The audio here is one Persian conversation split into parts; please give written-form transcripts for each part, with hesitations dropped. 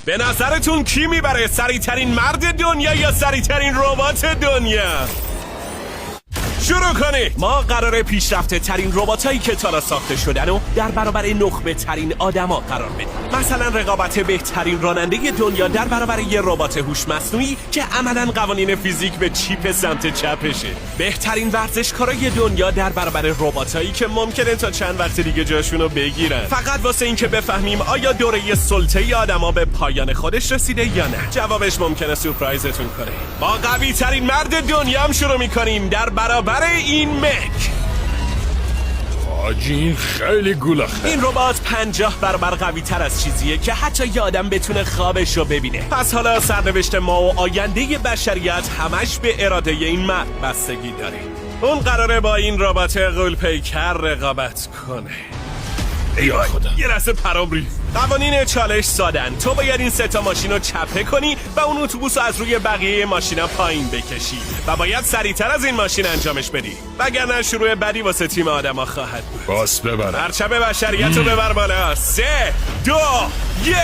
به نظرتون کی میبره؟ سریعترین مرد دنیا یا سریعترین ربات دنیا؟ شروع کنید. ما قراره پیشرفته ترین رباتایی که تا ساخته شدن و در برابر نخبه ترین آدما قرار بدیم. مثلا رقابت بهترین راننده دنیا در برابر یه ربات هوش مصنوعی که عملاً قوانین فیزیک به چیپ سمت چپشه. بهترین ورزشکارای دنیا در برابر رباتایی که ممکنه تا چند وقت دیگه جاشونو بگیرن. فقط واسه اینکه بفهمیم آیا دوره سلطه آدما به پایان خودش رسیده یا نه. جوابش ممکنه سورپرایزتون کنه. با قوی ترین مرد دنیا هم شروع می‌کنیم در برابر این مک. حاجی این خیلی گولاخه. این ربات 50 برابر قوی تر از چیزیه که حتی یه آدم بتونه خوابش رو ببینه. پس حالا سرنوشت ما و آینده بشریت همش به اراده این مرد بستگی داره. اون قراره با این ربات غول‌پیکر رقابت کنه. ای خدا، یه لحظه پرام ریخت. قوانین چالش سادن. تو باید این 3 ماشین رو چپه کنی و اون اتوبوس رو از روی بقیه ماشینا پایین بکشی و باید سریعتر از این ماشین انجامش بدی، وگرنه شروع بدی واسه تیم آدما خواهد بود. باس ببرم. پرچم بشریت رو ببر بالا. 3 2 1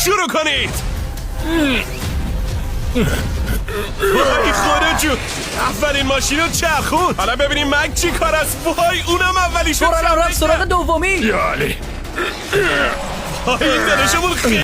شروع کنید. وای خدا جون، اولین ماشین رو چرخون. حالا ببینیم مک چی کار است. وای اونم اولیشو رفت سراغ دومی. یالی این دلشمون خیلی